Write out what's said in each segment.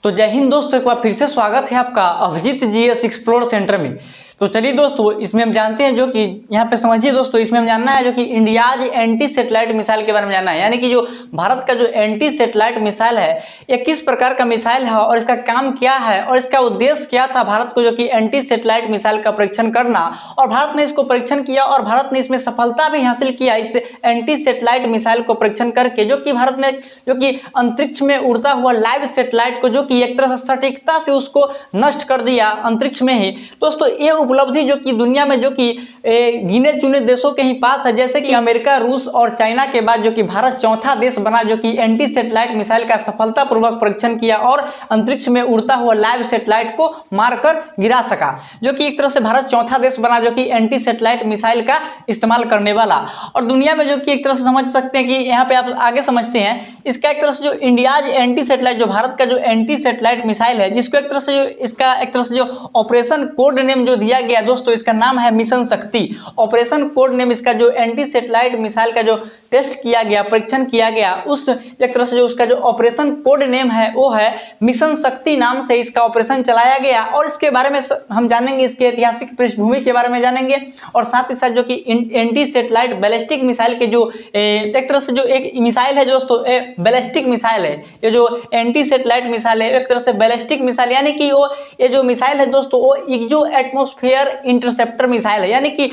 तो जय हिंद दोस्तों, एक बार फिर से स्वागत है आपका अभिजीत जीएस एक्सप्लोर सेंटर में। तो चलिए दोस्तों, इसमें हम जानते हैं जो कि यहाँ पे समझिए दोस्तों, इसमें हम जानना है जो कि इंडियाज एंटी सैटेलाइट मिसाइल के बारे में जानना है। यानी कि जो भारत का जो एंटी सैटेलाइट मिसाइल है ये किस प्रकार का मिसाइल है और इसका काम क्या है और इसका उद्देश्य क्या था भारत को जो कि एंटी सैटेलाइट मिसाइल का परीक्षण करना। और भारत ने इसको परीक्षण किया और भारत ने इसमें सफलता भी हासिल किया इस एंटी सैटेलाइट मिसाइल को परीक्षण करके, जो कि भारत ने जो कि अंतरिक्ष में उड़ता हुआ लाइव सैटेलाइट को जो कि एक तरह से सटीकता से उसको नष्ट कर दिया अंतरिक्ष में ही। दोस्तों ये उपलब्धि जो कि दुनिया में जो कि गिने चुने देशों के ही पास है, जैसे कि अमेरिका, रूस और चाइना के बाद जो कि भारत चौथा देश बना जो कि एंटी सैटेलाइट मिसाइल का सफलतापूर्वक परीक्षण किया और अंतरिक्ष में उड़ता हुआ लाइव सैटेलाइट को मारकर गिरा सका। जो कि एक तरह से भारत चौथा देश बना जो कि एंटी सैटेलाइट मिसाइल का इस्तेमाल करने वाला। और दुनिया में जो कि एक तरह से समझ सकते हैं कि यहाँ पे आप आगे समझते हैं, इसका एक तरह से जो इंडियाज एंटी सैटेलाइट, जो भारत का जो एंटी सैटेलाइट मिसाइल है, जिसको एक तरह से जो इसका एक तरह से जो ऑपरेशन कोड नेम जो दिया गया दोस्तों, इसका नाम है मिशन शक्ति। ऑपरेशन कोड नेम इसका जो एंटी सैटेलाइट मिसाइल का जो टेस्ट किया गया, परीक्षण किया गया, उस एक तरह से जो उसका जो ऑपरेशन कोड नेम है वो है मिशन शक्ति नाम से इसका ऑपरेशन चलाया गया। और इसके बारे में हम जानेंगे, इसके ऐतिहासिक पृष्ठभूमि के बारे में जानेंगे और साथ ही साथ जो कि एंटी सैटेलाइट बैलिस्टिक मिसाइल के जो एक तरह से जो एक मिसाइल है दोस्तों, बैलिस्टिक मिसाइल है। ये जो एंटी सैटेलाइट मिसाइल है एक तरह से बैलिस्टिक मिसाइल, यानी कि वो ये जो मिसाइल है दोस्तों वो इग्जो एटमॉस्फेयर इंटरसेप्टर मिसाइल है। यानी कि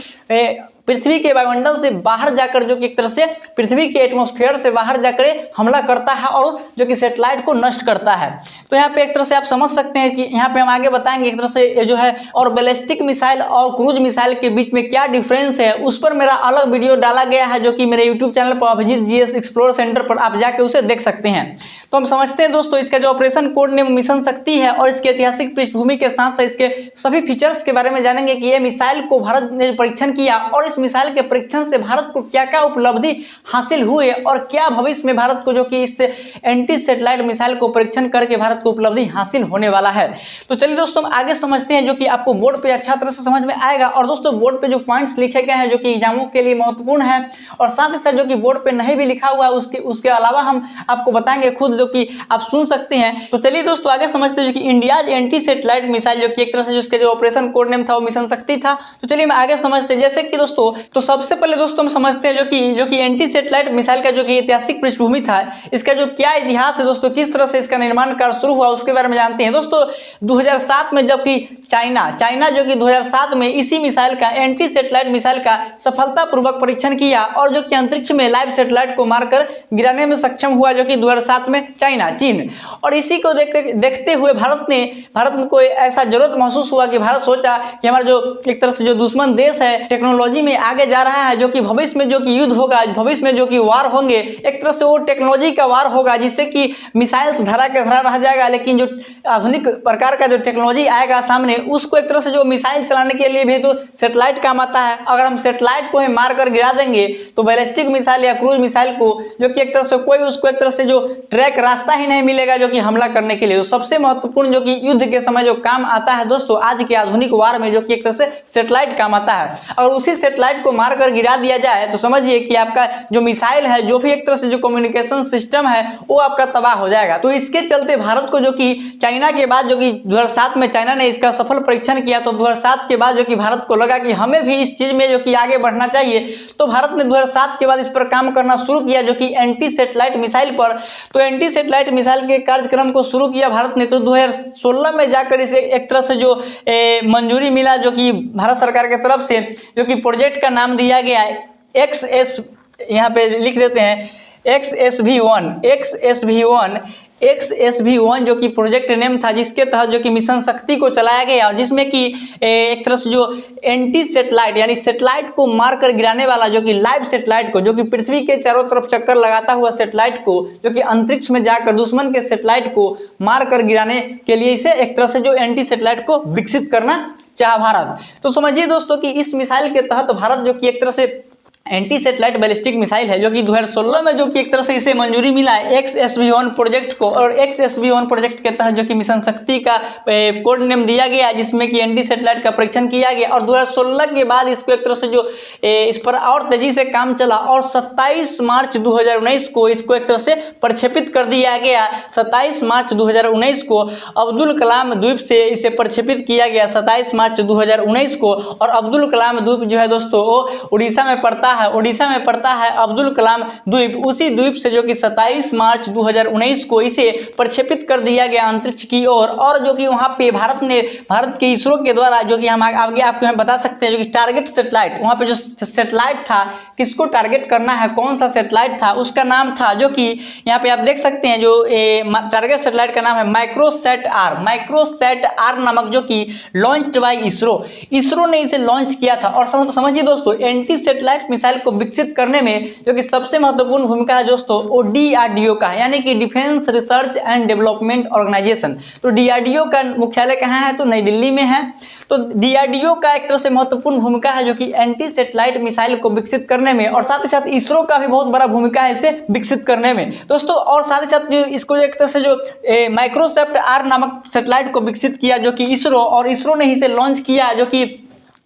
पृथ्वी के वायुमंडल से बाहर जाकर जो कि एक तरह से पृथ्वी के एटमॉस्फेयर से बाहर जाकर हमला करता है और जो कि सैटेलाइट को नष्ट करता है। तो यहाँ पे एक तरह से आप समझ सकते हैं कि यहाँ पे हम आगे बताएंगे एक तरह से ये जो है और बैलिस्टिक मिसाइल और क्रूज मिसाइल के बीच में क्या डिफरेंस है, उस पर मेरा अलग वीडियो डाला गया है जो कि मेरे यूट्यूब चैनल पर अभिजीत जीएस एक्सप्लोर सेंटर पर आप जाके उसे देख सकते हैं। तो हम समझते हैं दोस्तों, इसका जो ऑपरेशन कोड नेम मिशन शक्ति है और इसके ऐतिहासिक पृष्ठभूमि के साथ साथ इसके सभी फीचर्स के बारे में जानेंगे कि ये मिसाइल को भारत ने परीक्षण किया और इस मिसाइल के परीक्षण से भारत को क्या क्या उपलब्धि हासिल हुए और क्या भविष्य में भारत को जो कि इस एंटी सैटेलाइट मिसाइल को परीक्षण करके भारत को उपलब्धि हासिल होने वाला है। तो चलिए दोस्तों हम आगे समझते हैं जो कि आपको बोर्ड पे अच्छा तरह से समझ में आएगा। और दोस्तों बोर्ड पे जो पॉइंट्स लिखे गए हैं जो कि एग्जामों के लिए महत्वपूर्ण है और साथ ही साथ जो कि बोर्ड पे नहीं भी लिखा हुआ है उसके अलावा हम आपको बताएंगे खुद, जो कि आप सुन सकते हैं। तो चलिए दोस्तों आगे समझते हैं जो कि इंडियाज एंटी सैटेलाइट मिसाइल जो कि एक तरह से जिसके जो ऑपरेशन कोड नेम था वो मिशन शक्ति था। तो चलिए हम आगे समझते हैं। जैसे कि दोस्तों तो सबसे पहले दोस्तों हम समझते हैं जो कि एंटी सैटेलाइट मिसाइल का जो कि ऐतिहासिक पृष्ठभूमि था, इसका जो क्या इतिहास है दोस्तों, किस तरह से इसका निर्माण कार्य शुरू हुआ उसके बारे में जानते हैं। दोस्तों 2007 में जबकि चाइना जो कि 2007 में इसी मिसाइल का एंटी सैटेलाइट मिसाइल का सफलतापूर्वक परीक्षण किया और जो कि अंतरिक्ष में लाइव सैटेलाइट को मारकर गिराने में सक्षम हुआ, जो कि 2007 में चीन। और इसी को देखते हुए भारत को ऐसा जरूरत महसूस हुआ कि भारत सोचा कि हमारा जो एक तरह से जो दुश्मन देश है टेक्नोलॉजी में आगे जा रहा है, जो कि भविष्य में जो कि युद्ध होगा, भविष्य में जो कि वार होंगे, एक तरह से वो टेक्नोलॉजी का वार होगा जिससे कि मिसाइल्स धरा के धरा रह जाएगा, लेकिन जो आधुनिक प्रकार का जो टेक्नोलॉजी आएगा सामने उसको एक तरह से जो मिसाइल चलाने के लिए भी तो सैटेलाइट काम आता है। अगर हम सैटेलाइट को ही मार कर गिरा देंगे तो बैलिस्टिक मिसाइल या क्रूज मिसाइल को जो कि एक तरह से कोई उसको एक तरह से जो ट्रैक रास्ता ही नहीं मिलेगा जो कि हमला करने के लिए। तो सबसे महत्वपूर्ण जो कि युद्ध के समय जो काम आता है दोस्तों आज के आधुनिक वार में, जो कि एक तरह से सैटेलाइट काम आता है। अगर उसी सैटेलाइट को मारकर गिरा दिया जाए तो समझिए कि आपका जो मिसाइल है, जो भी एक तरह से जो कम्युनिकेशन सिस्टम है वो आपका तबाह हो जाएगा। तो इसके चलते भारत को जो कि चाइना के बाद जो कि 2007 में चाइना ने इसका सफल परीक्षण किया, तो 2007 के बाद जो कि भारत को लगा कि हमें भी इस चीज में जो कि आगे बढ़ना चाहिए। तो भारत ने 2007 के बाद इस पर काम करना शुरू किया जो कि एंटी सैटेलाइट मिसाइल पर। तो एंटी सैटेलाइट मिसाइल के कार्यक्रम को शुरू किया भारत ने। तो 2016 में जाकर इसे एक तरह से जो मंजूरी मिला जो कि भारत सरकार की तरफ से, जो कि प्रोजेक्ट का नाम दिया गया XS, यहाँ पे लिख देते हैं XSV1 जो कि प्रोजेक्ट नेम था, जिसके तहत जो कि मिशन शक्ति को चलाया गया, जिसमें कि एक तरह से जो एंटी सैटेलाइट यानी सैटेलाइट को मारकर गिराने वाला जो कि लाइव सैटेलाइट को, जो कि पृथ्वी के चारों तरफ चक्कर लगाता हुआ सैटेलाइट को, जो कि अंतरिक्ष में जाकर दुश्मन के सैटेलाइट को मारकर गिराने के लिए इसे एक तरह से जो एंटी सैटेलाइट को विकसित करना चाहा भारत। तो समझिए दोस्तों कि इस मिसाइल के तहत भारत जो कि एक तरह से एंटी सेटेलाइट बैलिस्टिक मिसाइल है, जो कि 2016 में जो कि एक तरह से इसे मंजूरी मिला है XSB-1 प्रोजेक्ट को। और XSB-1 प्रोजेक्ट के तहत जो कि मिशन शक्ति का कोड नेम दिया गया, जिसमें कि एंटी सेटेलाइट का परीक्षण किया गया। और 2016 के बाद इसको एक तरह से जो इस पर और तेजी से काम चला और 27 मार्च 2019 को इसको एक तरह से प्रक्षेपित कर दिया गया। 27 मार्च 2019 को अब्दुल कलाम द्वीप से इसे प्रक्षेपित किया गया 27 मार्च 2019 को। और अब्दुल कलाम द्वीप जो है दोस्तों वो उड़ीसा में पड़ता है अब्दुल कलाम द्वीप। उसी द्वीप से जो कि 27 मार्च 2019 को इसे प्रक्षेपित कर दिया गया अंतरिक्ष की ओर। और जो कि वहां पे भारत के इसरो के द्वारा जो कि हम आगे आपको हम बता सकते हैं, जो कि टारगेट सेटेलाइट, वहां पे जो सेटेलाइट था किसको टारगेट करना है, कौन सा सेटेलाइट था, उसका नाम था, जो कि यहाँ पे आप देख सकते हैं, जो टारगेट सेटेलाइट का नाम है माइक्रोसैट आर नामक, जो कि लॉन्च्ड बाय इसरो ने इसे लॉन्च किया था। और समझिए दोस्तों, एंटी सेटेलाइट मिसाइल को विकसित करने में जो कि सबसे महत्वपूर्ण भूमिका है दोस्तों वो DRDO का है, यानी कि defence research and development organisation. तो DRDO का मुख्यालय कहाँ है, तो नई दिल्ली में है। तो DRDO का एक तरह से महत्वपूर्ण भूमिका है जो कि एंटी सेटेलाइट मिसाइल को विकसित करने में, और साथ ही साथ इसरो का भी बहुत बड़ा भूमिका है इसे विकसित करने में दोस्तों। और साथ ही साथ जो इसको एक तरह से जो माइक्रोसैट आर नामक सेटेलाइट को विकसित किया जो कि इसरो, और इसरो ने इसे लॉन्च किया जो कि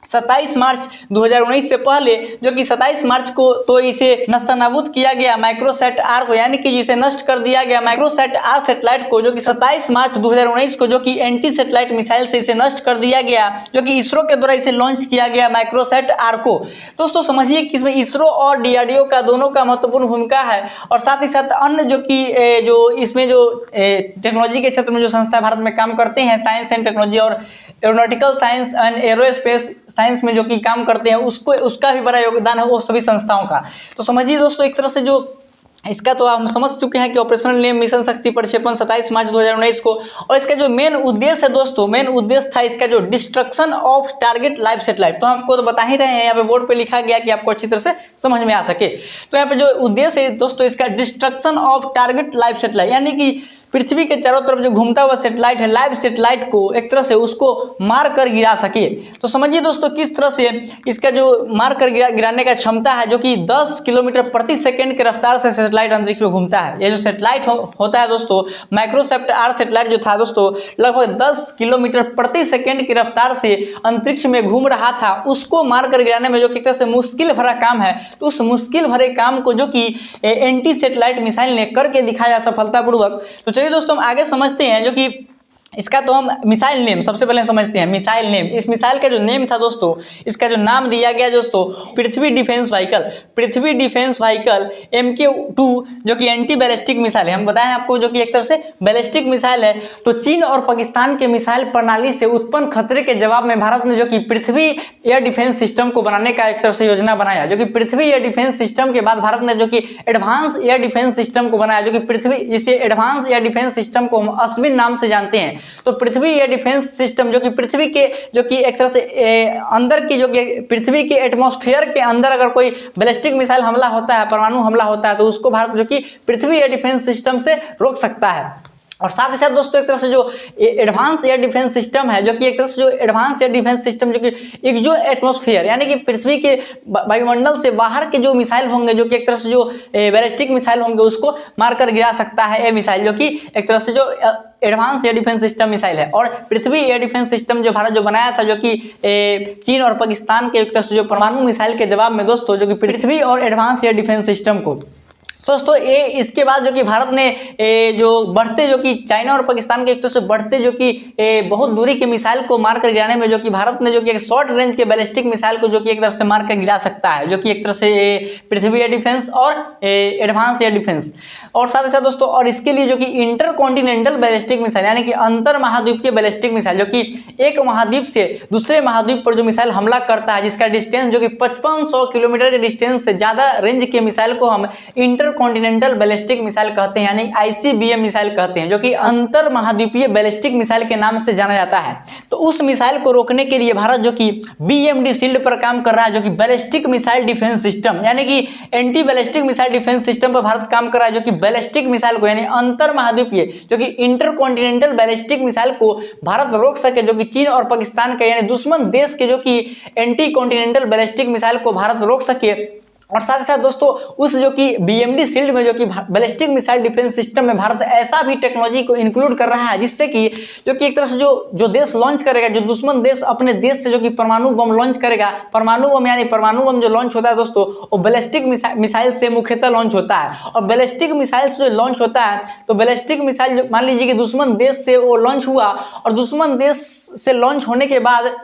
27 मार्च 2019 से पहले, जो कि 27 मार्च को तो इसे नस्तनाबूद किया गया माइक्रोसैट आर को, यानी कि जिसे नष्ट कर दिया गया माइक्रोसैट आर सेटेलाइट को, जो कि 27 मार्च 2019 को जो कि एंटी सेटेलाइट मिसाइल से इसे नष्ट कर दिया गया, जो कि इसरो के द्वारा इसे लॉन्च किया गया माइक्रोसैट आर को। दोस्तों समझिए कि इसमें इसरो और DRDO का दोनों का महत्वपूर्ण भूमिका है। और साथ ही साथ अन्य जो कि जो इसमें जो टेक्नोलॉजी के क्षेत्र में जो संस्था भारत में काम करते हैं, साइंस एंड टेक्नोलॉजी और aeronautical science and aerospace science में जो कि काम करते हैं, उसका भी बड़ा योगदान है वो सभी संस्थाओं का। तो समझिए दोस्तों, एक तरह से जो इसका तो हम समझ चुके हैं कि ऑपरेशनल नेम मिशन शक्ति प्रक्षेपण 27 मार्च 2019 को। और इसका जो मेन उद्देश्य है दोस्तों, मेन उद्देश्य था इसका जो destruction of target live satellite. तो आपको तो बता ही रहे हैं, यहाँ पे बोर्ड पे लिखा गया कि आपको अच्छी तरह से समझ में आ सके। तो यहाँ पे जो उद्देश्य है दोस्तों इसका, destruction of target live satellite, यानी कि पृथ्वी के चारों तरफ जो घूमता हुआ सेटेलाइट है, लाइव सेटेलाइट को एक तरह से उसको मार कर गिरा सके। तो समझिए दोस्तों किस तरह से इसका जो मार कर गिराने का क्षमता है, जो कि 10 किलोमीटर प्रति सेकंड के रफ्तार से सेटेलाइट अंतरिक्ष में घूमता है। ये जो सेटेलाइट होता है दोस्तों, माइक्रोसैट आर सेटेलाइट जो था दोस्तों, लगभग 10 किलोमीटर प्रति सेकंड की रफ्तार से अंतरिक्ष में घूम रहा था। उसको मार कर गिराने में जो कि एक तरह से मुश्किल भरा काम है, तो उस मुश्किल भरे काम को जो कि एंटी सेटेलाइट मिसाइल ने करके दिखाया सफलतापूर्वक। तो चलिए दोस्तों हम आगे समझते हैं, जो कि इसका तो हम मिसाइल नेम सबसे पहले समझते हैं। मिसाइल नेम, इस मिसाइल का जो नेम था दोस्तों, इसका जो नाम दिया गया दोस्तों, पृथ्वी डिफेंस व्हीकल MK2, जो कि एंटी बैलिस्टिक मिसाइल है। हम बताएं आपको जो कि एक तरह से बैलिस्टिक मिसाइल है। तो चीन और पाकिस्तान के मिसाइल प्रणाली से उत्पन्न खतरे के जवाब में भारत ने जो कि पृथ्वी एयर डिफेंस सिस्टम को बनाने का एक तरह से योजना बनाया, जो कि पृथ्वी एयर डिफेंस सिस्टम के बाद भारत ने जो कि एडवांस एयर डिफेंस सिस्टम को बनाया, जो कि पृथ्वी, जिसे एडवांस एयर डिफेंस सिस्टम को हम अश्विन नाम से जानते हैं। तो पृथ्वी एयर डिफेंस सिस्टम जो कि पृथ्वी के जो कि एक तरह से अंदर की जो कि पृथ्वी के एटमॉस्फेयर के अंदर अगर कोई बैलिस्टिक मिसाइल हमला होता है, परमाणु हमला होता है, तो उसको भारत जो कि पृथ्वी एयर डिफेंस सिस्टम से रोक सकता है। और साथ ही साथ दोस्तों एक तरह से जो एडवांस एयर डिफेंस सिस्टम है, जो कि एक तरह से जो एडवांस एयर डिफेंस सिस्टम जो कि एक जो एटमॉस्फेयर, यानी कि पृथ्वी के वायुमंडल से बाहर के जो मिसाइल होंगे, जो कि एक तरह से जो बैलिस्टिक मिसाइल होंगे, उसको मारकर गिरा सकता है ये मिसाइल, जो कि एक तरह से जो advance air defence system missile है। और पृथ्वी एयर डिफेंस सिस्टम जो भारत जो बनाया था, जो कि चीन और पाकिस्तान के एक तरह से जो परमाणु मिसाइल के जवाब में दोस्तों, जो कि पृथ्वी और एडवांस एयर डिफेंस सिस्टम को दोस्तों इसके बाद जो कि भारत ने जो बढ़ते जो कि चाइना और पाकिस्तान के एक तरह से बढ़ते जो कि बहुत दूरी के मिसाइल को मार कर गिराने में जो कि भारत ने जो कि एक शॉर्ट रेंज के बैलिस्टिक मिसाइल को जो कि एक तरह से मार कर गिरा सकता है, जो कि एक तरह से पृथ्वी एयर डिफेंस और एडवांस एयर डिफेंस। और साथ ही साथ दोस्तों, और इसके लिए जो कि इंटर कॉन्टिनेंटल बैलिस्टिक मिसाइल, यानी कि अंतर महाद्वीपीय बैलिस्टिक मिसाइल, जो कि एक महाद्वीप से दूसरे महाद्वीप पर जो मिसाइल हमला करता है, जिसका डिस्टेंस जो कि 5500 किलोमीटर के डिस्टेंस से ज्यादा रेंज के मिसाइल को हम इंटर कॉन्टिनेंटल बैलिस्टिक मिसाइल कहते हैं, यानी ICBM मिसाइल कहते हैं, जो कि अंतर महाद्वीपीय बैलिस्टिक मिसाइल के नाम से जाना जाता है। तो उस मिसाइल को रोकने के लिए भारत जो कि BMD शील्ड पर काम कर रहा है, जो कि बैलिस्टिक मिसाइल डिफेंस सिस्टम, यानी कि anti ballistic missile defence system पर भारत काम कर रहा है, जो कि बैलिस्टिक मिसाइल को, यानी अंतर महाद्वीपीय जो कि इंटर कॉन्टिनेंटल बैलिस्टिक मिसाइल को भारत रोक सके, जो कि चीन और पाकिस्तान के यानी दुश्मन देश के जो कि एंटी कॉन्टिनेंटल बैलिस्टिक मिसाइल को भारत रोक सके। और साथ ही साथ दोस्तों उस जो कि BMD शील्ड में जो कि बैलिस्टिक मिसाइल डिफेंस सिस्टम में भारत ऐसा भी टेक्नोलॉजी को इंक्लूड कर रहा है जिससे कि जो कि एक तरह से जो देश लॉन्च करेगा, जो दुश्मन देश अपने देश से जो कि परमाणु बम लॉन्च करेगा, परमाणु बम यानी परमाणु बम जो लॉन्च होता है दोस्तों वो बैलिस्टिक मिसाइल से मुख्यतः लॉन्च होता है। और बैलिस्टिक मिसाइल से जो लॉन्च होता है तो बैलिस्टिक मिसाइल जो मान लीजिए कि दुश्मन देश से वो लॉन्च हुआ और दुश्मन देश से लॉन्च होने के बाद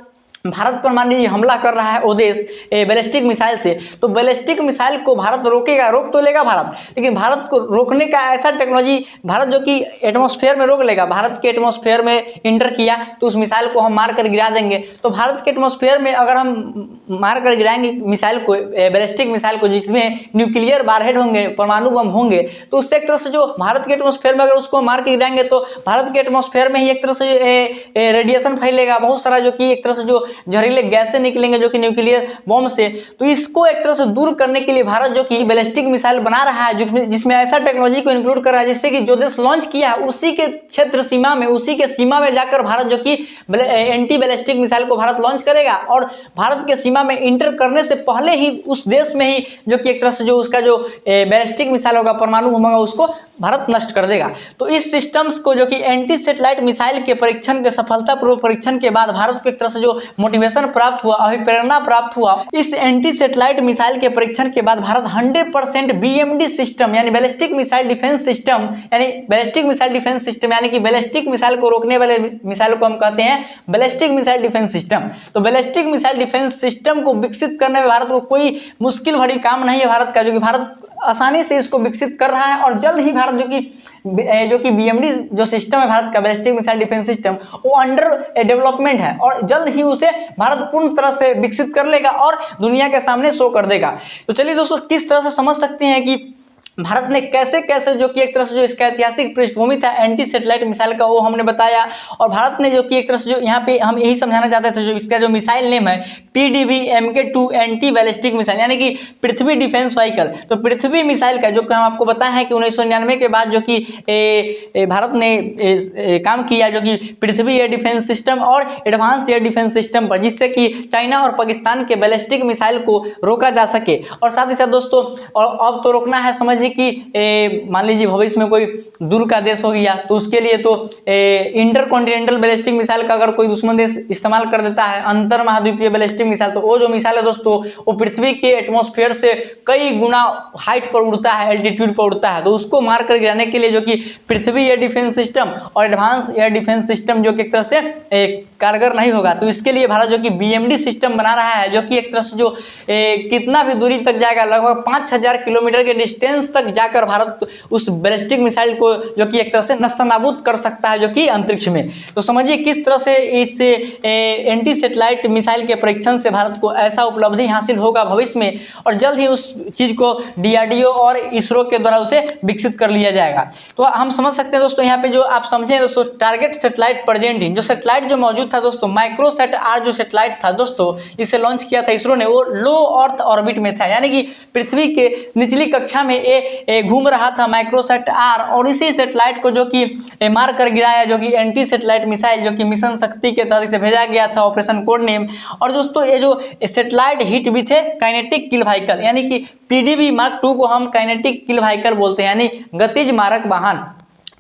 भारत पर मान लीजिए हमला कर रहा है वो देश बैलिस्टिक मिसाइल से, तो बैलिस्टिक मिसाइल को भारत रोकेगा, रोक तो लेगा भारत, लेकिन भारत को रोकने का ऐसा टेक्नोलॉजी भारत जो कि एटमॉस्फेयर में रोक लेगा। भारत के एटमॉस्फेयर में इंटर किया तो उस मिसाइल को हम मार कर गिरा देंगे। तो भारत के एटमॉस्फेयर में अगर हम मार कर गिराएंगे मिसाइल को, बैलिस्टिक मिसाइल को जिसमें न्यूक्लियर वारहेड होंगे, परमाणु बम होंगे, तो उससे एक तरह से जो भारत के एटमॉस्फेयर में अगर उसको मार के गिराएंगे तो भारत के एटमॉस्फेयर में ही एक तरह से रेडिएशन फैलेगा, बहुत सारा जो कि एक तरह से जो जहरीले गैसें निकलेंगे जो कि न्यूक्लियर बम से। तो इसको एक तरह से दूर करने के लिए भारत जो कि बैलिस्टिक मिसाइल बना रहा है जिसमें ऐसा टेक्नोलॉजी को इंक्लूड कर रहा है जिससे कि जो देश लॉन्च किया है उसी के क्षेत्र सीमा में, उसी के सीमा में जाकर भारत जो कि एंटी बैलिस्टिक मिसाइल को भारत लॉन्च करेगा और भारत के सीमा में इंटर करने से पहले ही उस देश में ही जो कि एक तरह से जो उसका जो बैलिस्टिक मिसाइल होगा, परमाणु बम होगा, उसको भारत नष्ट कर देगा। तो इस सिस्टम्स को जो कि एंटी सैटेलाइट मिसाइल के परीक्षण के सफलतापूर्वक परीक्षण के बाद भारत को एक तरह से जो मोटिवेशन प्राप्त हुआ, अभिप्रेरणा प्राप्त हुआ, इस एंटी सैटेलाइट मिसाइल के परीक्षण के बाद भारत 100% BMD सिस्टम यानी बैलिस्टिक मिसाइल डिफेंस सिस्टम यानी बैलिस्टिक मिसाइल डिफेंस सिस्टम यानी कि बैलिस्टिक मिसाइल को रोकने वाले मिसाइल को हम कहते हैं बैलिस्टिक मिसाइल डिफेंस सिस्टम। तो बैलिस्टिक मिसाइल डिफेंस सिस्टम को विकसित करने में भारत को कोई मुश्किल भरी काम नहीं है भारत का, जो कि भारत आसानी से इसको विकसित कर रहा है और जल्द ही भारत जो कि BMD जो सिस्टम है भारत का बैलिस्टिक मिसाइल डिफेंस सिस्टम वो अंडर डेवलपमेंट है और जल्द ही उसे भारत पूर्ण तरह से विकसित कर लेगा और दुनिया के सामने शो कर देगा। तो चलिए दोस्तों किस तरह से समझ सकते हैं कि भारत ने कैसे कैसे जो कि एक तरह से जो इसका ऐतिहासिक पृष्ठभूमि था एंटी सैटेलाइट मिसाइल का वो हमने बताया। और भारत ने जो कि एक तरह से जो यहाँ पे हम यही समझाना चाहते थे जो इसका जो मिसाइल नेम है PDB MK2 anti ballistic missile यानी कि पृथ्वी डिफेंस व्हीकल। तो पृथ्वी मिसाइल का जो हम आपको बताया है कि 1999 के बाद जो कि भारत ने काम किया जो कि पृथ्वी एयर डिफेंस सिस्टम और एडवांस एयर डिफेंस सिस्टम पर, जिससे कि चाइना और पाकिस्तान के बैलिस्टिक मिसाइल को रोका जा सके। और साथ ही साथ दोस्तों और अब तो रोकना है, समझ कि मान लीजिए भविष्य में कोई दूर का देश हो गया तो उसके लिए तो इंटर कॉन्टिनेंटल बैलिस्टिक मिसाइल का अगर कोई दुश्मन देश इस्तेमाल कर देता है, अंतर महाद्वीपीय बैलिस्टिक मिसाइल, तो वो जो मिसाइल है दोस्तों वो पृथ्वी के एटमॉस्फेयर से कई गुना हाइट पर उड़ता है, एल्टीट्यूड पर उड़ता है, तो उसको मार कर गिराने के लिए जो कि पृथ्वी एयर डिफेंस सिस्टम और एडवांस एयर डिफेंस सिस्टम जो कि एक तरह से कारगर नहीं होगा। तो इसके लिए भारत जो कि BMD सिस्टम बना रहा है जो कि एक तरह से जो कितना भी दूरी तक जाएगा, लगभग 5000 किलोमीटर के डिस्टेंस तक जाकर भारत उस बैलिस्टिक मिसाइल को जो कि एक तरह से नस्तनाबूद कर सकता है जो कि अंतरिक्ष में। तो समझिए किस तरह से इस एंटी सैटेलाइट मिसाइल के परीक्षण से भारत को ऐसा उपलब्धि हासिल होगा भविष्य में और जल्द ही उस चीज को DRDO और इसरो के द्वारा उसे विकसित कर लिया जाएगा। तो हम समझ सकते हैं दोस्तों यहाँ पे जो आप समझे दोस्तों टारगेट सैटेलाइट प्रेजेंट जो सैटेलाइट जो मौजूद था दोस्तों माइक्रोसैट R जो सैटेलाइट था दोस्तों इसे लॉन्च किया था इसरो ने, वो लो अर्थ ऑर्बिट में था यानी कि पृथ्वी के निचली कक्षा में घूम रहा था माइक्रोसैट R और इसी सैटेलाइट को जो कि मार कर गिराया जो कि एंटी सैटेलाइट मिसाइल जो कि मिशन शक्ति के तहत इसे भेजा गया था, ऑपरेशन कोड नेम। और दोस्तों ये जो सैटेलाइट हिट भी थे काइनेटिक किल व्हीकल यानी कि PDB Mark 2 को हम काइनेटिक किल व्हीकल बोलते हैं यानी गतिज मारक वाहन।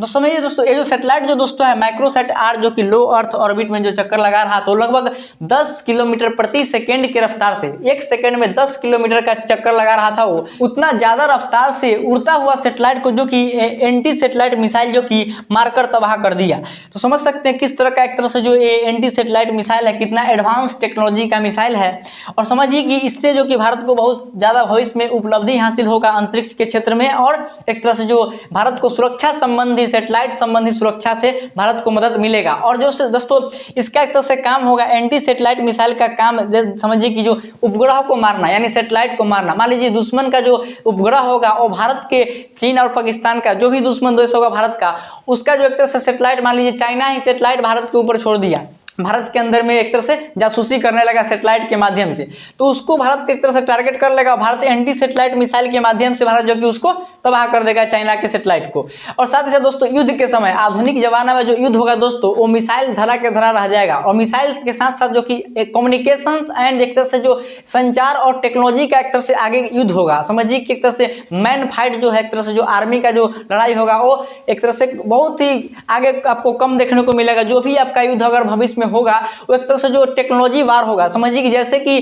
तो समझिए दोस्तों ये जो सैटेलाइट जो दोस्तों है माइक्रोसैट R जो कि लो अर्थ ऑर्बिट में जो चक्कर लगा रहा तो लगभग 10 किलोमीटर प्रति सेकंड की रफ्तार से 1 सेकंड में 10 किलोमीटर का चक्कर लगा रहा था, वो उतना ज्यादा रफ्तार से उड़ता हुआ सैटेलाइट को जो कि एंटी सैटेलाइट मिसाइल जो कि मारकर तबाह कर दिया। तो समझ सकते हैं किस तरह का एक तरह से जो एंटी सैटेलाइट मिसाइल है कितना एडवांस टेक्नोलॉजी का मिसाइल है। और समझिए कि इससे जो कि भारत को बहुत ज्यादा भविष्य में उपलब्धि हासिल होगा अंतरिक्ष के क्षेत्र में और एक तरह से जो भारत को सुरक्षा संबंधी सैटेलाइट संबंधी सुरक्षा से भारत को मदद मिलेगा। और जो दोस्तों इसका एक तरह से काम होगा एंटी सैटेलाइट मिसाइल का काम समझिए कि जो उपग्रह को मारना यानी सैटेलाइट को मारना, मान लीजिए दुश्मन का जो उपग्रह होगा वो भारत के चीन और पाकिस्तान का जो भी दुश्मन देश होगा भारत का उसका जो एक तरह से सैटेलाइट मान लीजिए चाइना ही सैटेलाइट भारत के ऊपर छोड़ दिया भारत के अंदर में एक तरह से जासूसी करने लगा सेटेलाइट के माध्यम से, तो उसको भारत एक तरह से टारगेट कर लेगा। भारत एंटी सेटेलाइट मिसाइल के माध्यम से भारत जो कि उसको तबाह कर देगा चाइना के सेटेलाइट को। और साथ ही साथ दोस्तों युद्ध के समय, आधुनिक जमाना में जो युद्ध होगा दोस्तों, वो मिसाइल धरा के धरा रह जाएगा। और मिसाइल के साथ साथ जो कि कम्युनिकेशन एंड एक तरह से जो संचार और टेक्नोलॉजी का एक तरह से आगे युद्ध होगा। समझिए कि एक तरह से मैन फाइट जो है, एक तरह से जो आर्मी का जो लड़ाई होगा वो एक तरह से बहुत ही आगे आपको कम देखने को मिलेगा। जो भी आपका युद्ध अगर भविष्य में होगा वो एक तरह से जो टेक्नोलॉजी वार होगा। समझिए कि जैसे कि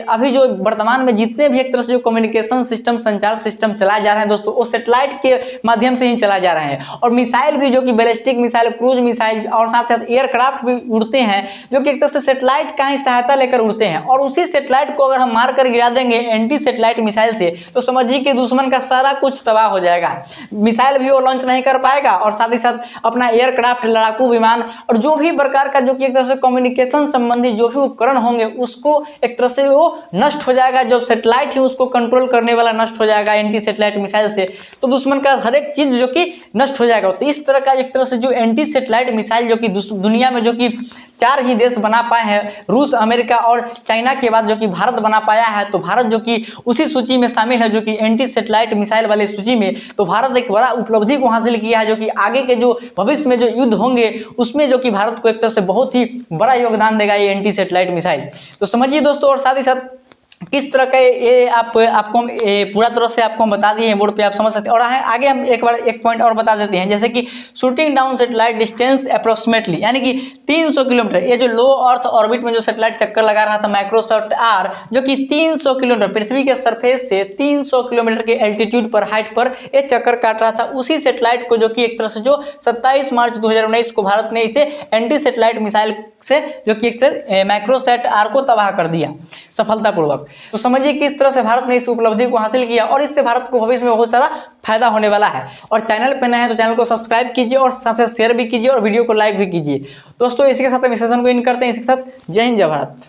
अभी जो वर्तमान में जितने भी एक तरह से जो कम्युनिकेशन सिस्टम, संचार सिस्टम चलाए जा रहे हैं दोस्तों, वो सेटेलाइट के माध्यम से ही चलाए जा रहे हैं। और मिसाइल भी जो कि बैलिस्टिक मिसाइल, क्रूज मिसाइल और साथ साथ एयरक्राफ्ट भी उड़ते हैं जो कि एक तरह से सेटेलाइट का ही सहायता लेकर उड़ते हैं। और उसी सेटेलाइट को अगर हम मार कर गिरा देंगे एंटी सेटेलाइट मिसाइल से, तो समझिए कि दुश्मन का सारा कुछ तबाह हो जाएगा। मिसाइल भी वो लॉन्च नहीं कर पाएगा और साथ ही साथ अपना एयरक्राफ्ट, लड़ाकू विमान और जो भी प्रकार का जो कि एक तरह से कम्युनिकेशन संबंधी जो भी उपकरण होंगे उसको एक तरह से वो नष्ट हो जाएगा। जब सेटेलाइट ही उसको कंट्रोल करने वाला नष्ट हो जाएगा एंटी सेटेलाइट मिसाइल से, तो दुश्मन का हर एक चीज जो कि नष्ट हो जाएगा। तो इस तरह का एक तरह से जो एंटी सेटेलाइट मिसाइल जो कि दुनिया में जो कि 4 ही देश बना पाए हैं, रूस, अमेरिका और चाइना के बाद जो कि भारत बना पाया है। तो भारत जो कि उसी सूची में शामिल है, जो कि एंटी सेटेलाइट मिसाइल वाले सूची में। तो भारत एक बड़ा उपलब्धि को हासिल किया है, जो कि आगे के जो भविष्य में जो युद्ध होंगे उसमें जो कि भारत को एक तरह से बहुत ही बड़ा योगदान देगा ये एंटी सेटेलाइट मिसाइल। तो समझिए दोस्तों, और साथ ही साथ किस तरह का ये आपको पूरा तरह से आपको हम बता दिए हैं, बोर्ड पे आप समझ सकते हैं। और आगे हम एक बार एक पॉइंट और बता देते हैं, जैसे कि shooting down satellite distance approximately, यानी कि 300 किलोमीटर। ये जो लो अर्थ ऑर्बिट में जो सेटेलाइट चक्कर लगा रहा था माइक्रोसॉफ्ट आर, जो कि 300 किलोमीटर पृथ्वी के सरफेस से 300 किलोमीटर के एल्टीट्यूड पर, हाइट पर ये चक्कर काट रहा था, उसी सेटेलाइट को जो कि एक तरह से जो 27 मार्च 2019 को भारत ने इसे एंटी सेटेलाइट मिसाइल से जो कि एक माइक्रोसैट आर को तबाह कर दिया सफलतापूर्वक। तो समझिए किस तरह से भारत ने इस उपलब्धि को हासिल किया और इससे भारत को भविष्य में बहुत सारा फायदा होने वाला है। और चैनल पे नए हैं तो चैनल को सब्सक्राइब कीजिए और साथ साथ शेयर भी कीजिए और वीडियो को लाइक भी कीजिए। दोस्तों इसी के साथ हम इस सेशन को इन करते हैं। इसी के साथ जय हिंद, जय भारत।